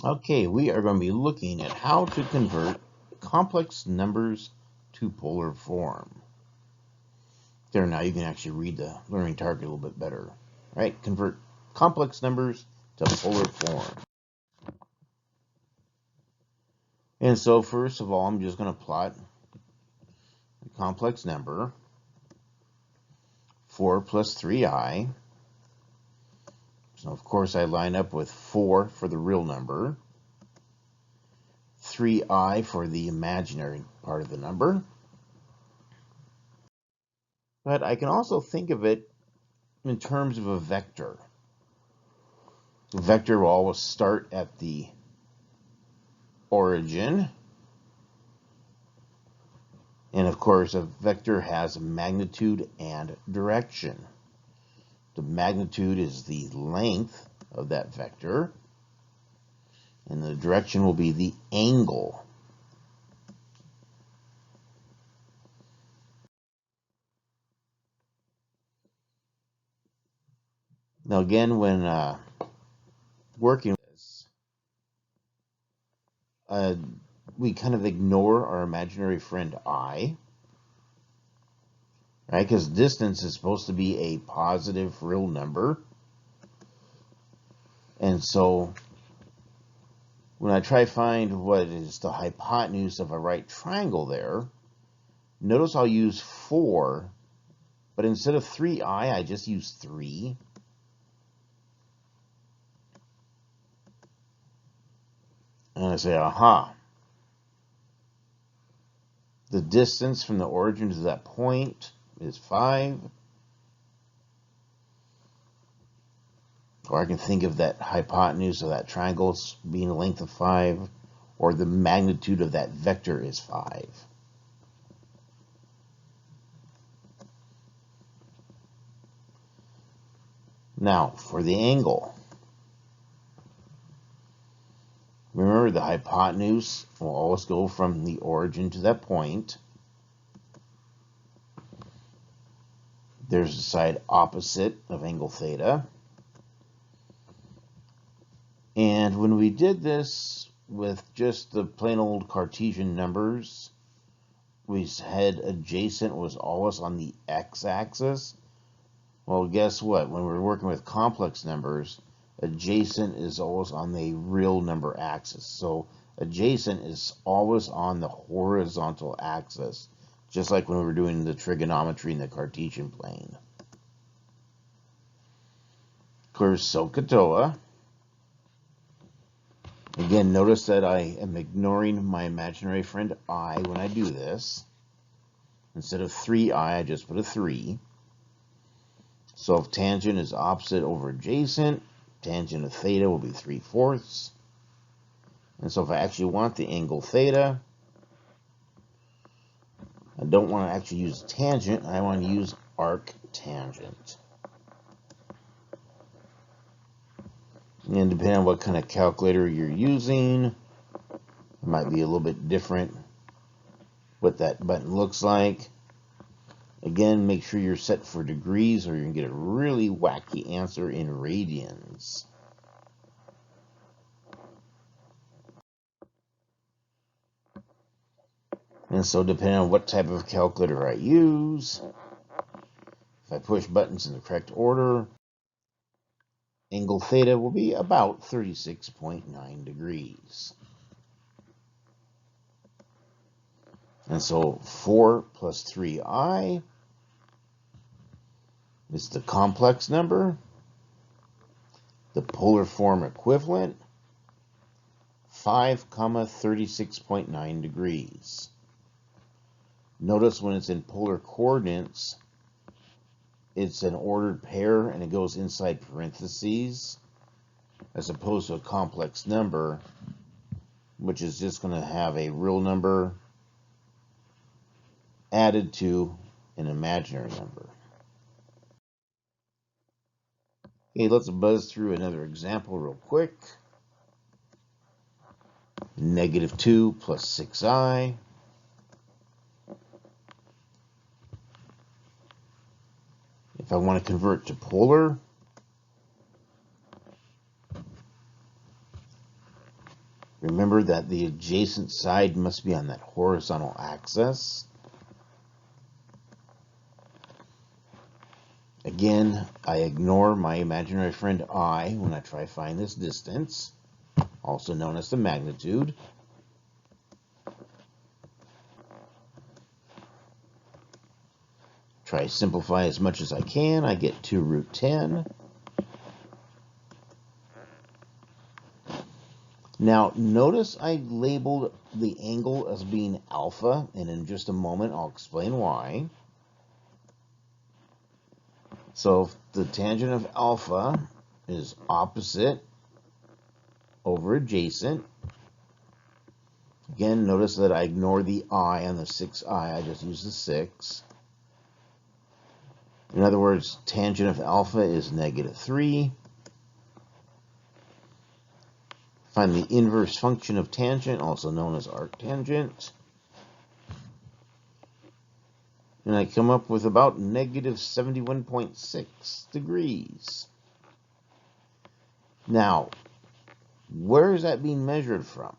Okay, we are going to be looking at how to convert complex numbers to polar form. There, now you can actually read the learning target a little bit better. Right? Convert complex numbers to polar form. And so first of all, I'm just going to plot the complex number 4 plus 3i. So of course I line up with 4 for the real number, 3i for the imaginary part of the number. But I can also think of it in terms of a vector. The vector will always start at the origin. And of course, a vector has magnitude and direction. The magnitude is the length of that vector, and the direction will be the angle. Now again, when working with this, we kind of ignore our imaginary friend I, right? Because distance is supposed to be a positive real number. And so when I try to find what is the hypotenuse of a right triangle there, notice I'll use 4, but instead of 3i, I just use 3. And I say, aha. The distance from the origin to that point is 5. Or I can think of that hypotenuse of that triangle being a length of 5, or the magnitude of that vector is 5. Now, for the angle. Remember, the hypotenuse will always go from the origin to that point. There's the side opposite of angle theta. And when we did this with just the plain old Cartesian numbers, we said adjacent was always on the x-axis. Well, guess what? When we're working with complex numbers, adjacent is always on the real number axis. So adjacent is always on the horizontal axis, just like when we were doing the trigonometry in the Cartesian plane. Of course, SOHCAHTOA. Again, notice that I am ignoring my imaginary friend I when I do this. Instead of 3i, I just put a 3. So if tangent is opposite over adjacent, tangent of theta will be 3/4. And so if I actually want the angle theta, I don't want to actually use tangent, I want to use arctangent. And depending on what kind of calculator you're using, it might be a little bit different what that button looks like. Again, make sure you're set for degrees or you're going to get a really wacky answer in radians. And so depending on what type of calculator I use, if I push buttons in the correct order, angle theta will be about 36.9 degrees. And so 4 plus 3i is the complex number, the polar form equivalent, 5, 36.9 degrees. Notice when it's in polar coordinates, it's an ordered pair and it goes inside parentheses, as opposed to a complex number, which is just going to have a real number added to an imaginary number. Okay, let's buzz through another example real quick. -2 plus 6i. If I want to convert to polar, Remember that the adjacent side must be on that horizontal axis. Again, I ignore my imaginary friend I when I try to find this distance, also known as the magnitude. Try to simplify as much as I can. I get 2 root 10. Now, notice I labeled the angle as being alpha, and in just a moment I'll explain why. So if the tangent of alpha is opposite over adjacent, again, notice that I ignore the I on the 6i, I just use the 6. In other words, tangent of alpha is -3. Find the inverse function of tangent, also known as arctangent. And I come up with about -71.6 degrees. Now, where is that being measured from?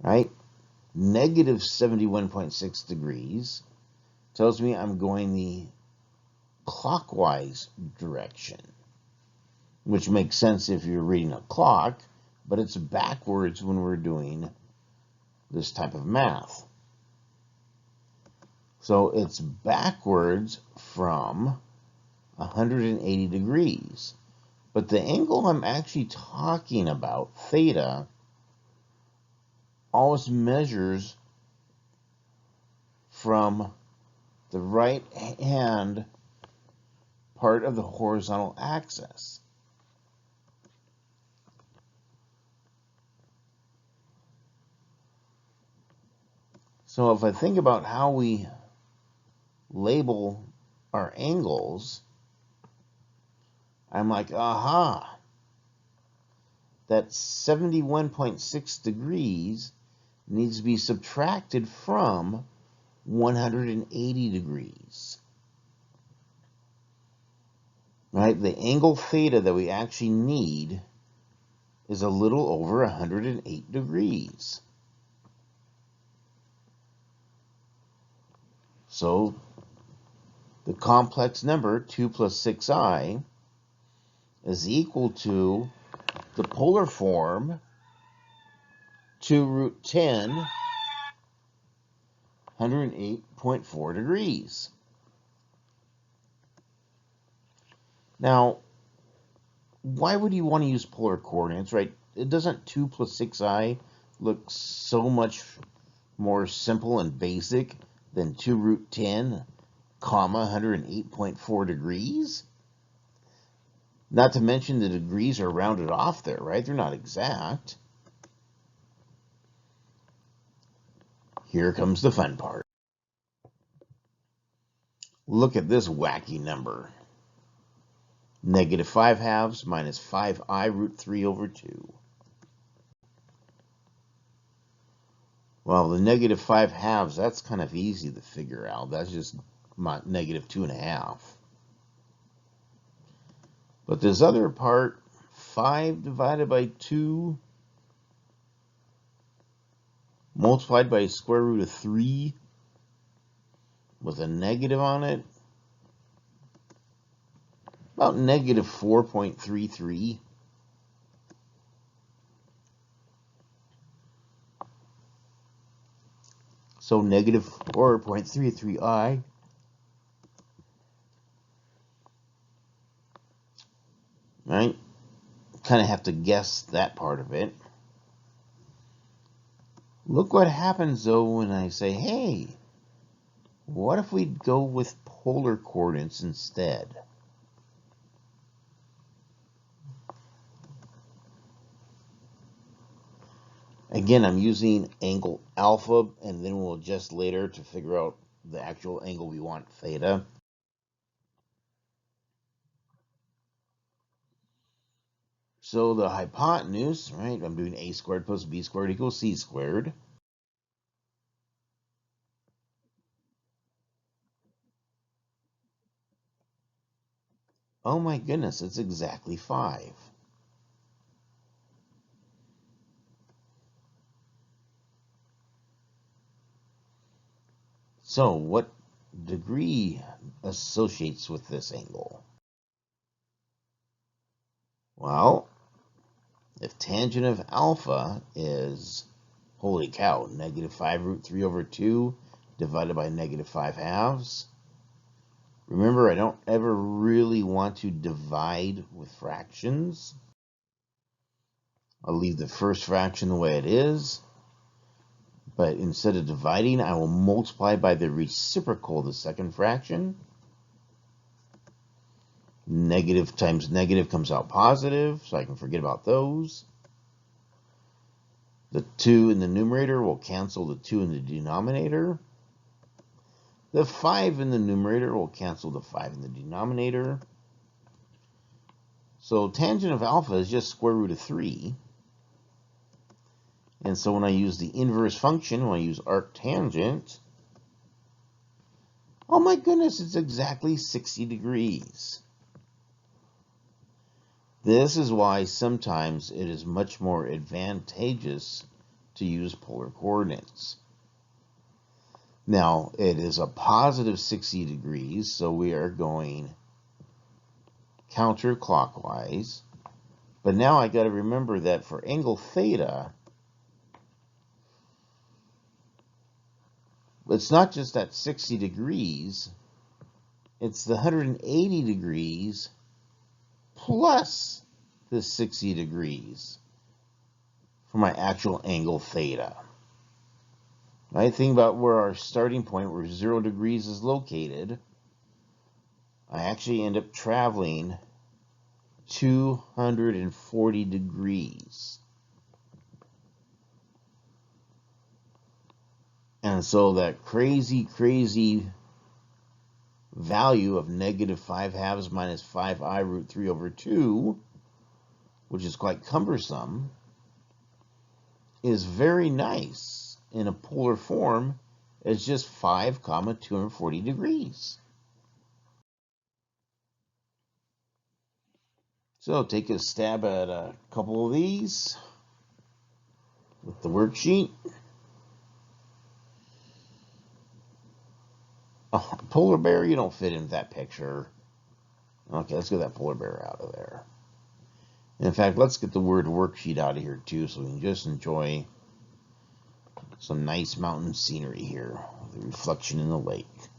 Right? -71.6 degrees tells me I'm going the clockwise direction, which makes sense if you're reading a clock, but it's backwards when we're doing this type of math. So it's backwards from 180 degrees. But the angle I'm actually talking about, theta, always measures from the right hand part of the horizontal axis. So if I think about how we label our angles, I'm like, aha, that 71.6 degrees needs to be subtracted from 180 degrees. Right? The angle theta that we actually need is a little over 108 degrees. So the complex number 2 plus 6i is equal to the polar form 2 root 10, 108.4 degrees. Now, why would you want to use polar coordinates, right? It doesn't 2 plus 6i look so much more simple and basic than 2 root 10, comma, 108.4 degrees? Not to mention the degrees are rounded off there, right? They're not exact. Here comes the fun part. Look at this wacky number. -5/2 minus 5i root 3 over 2. Well, the -5/2, that's kind of easy to figure out. That's just -2.5. But this other part, 5 divided by 2 multiplied by square root of 3 with a negative on it, about -4.33. So -4.33i. Right? Kind of have to guess that part of it. Look what happens though when I say, hey, what if we go with polar coordinates instead? Again, I'm using angle alpha, and then we'll adjust later to figure out the actual angle we want, theta. So the hypotenuse, right, I'm doing a squared plus b squared equals c squared. Oh my goodness, it's exactly 5. So what degree associates with this angle? Well, if tangent of alpha is, holy cow, -5√3/2 divided by -5/2. Remember, I don't ever really want to divide with fractions. I'll leave the first fraction the way it is. But instead of dividing, I will multiply by the reciprocal of the second fraction. Negative times negative comes out positive, so I can forget about those. The 2 in the numerator will cancel the 2 in the denominator. The 5 in the numerator will cancel the 5 in the denominator. So tangent of alpha is just square root of 3. And so when I use the inverse function, when I use arctangent, oh my goodness, it's exactly 60 degrees. This is why sometimes it is much more advantageous to use polar coordinates. Now, it is a positive 60 degrees, so we are going counterclockwise. But now I got to remember that for angle theta, it's not just that 60 degrees, it's the 180 degrees plus the 60 degrees for my actual angle theta. I think about where our starting point, where 0 degrees is located. I actually end up traveling 240 degrees. And so that crazy value of -5/2 minus 5i√3/2, which is quite cumbersome, is very nice in a polar form as just 5, 240 degrees. So take a stab at a couple of these with the worksheet. Oh, polar bear, you don't fit in that picture. Okay, let's get that polar bear out of there. In fact, let's get the word worksheet out of here too, so we can just enjoy some nice mountain scenery here, the reflection in the lake.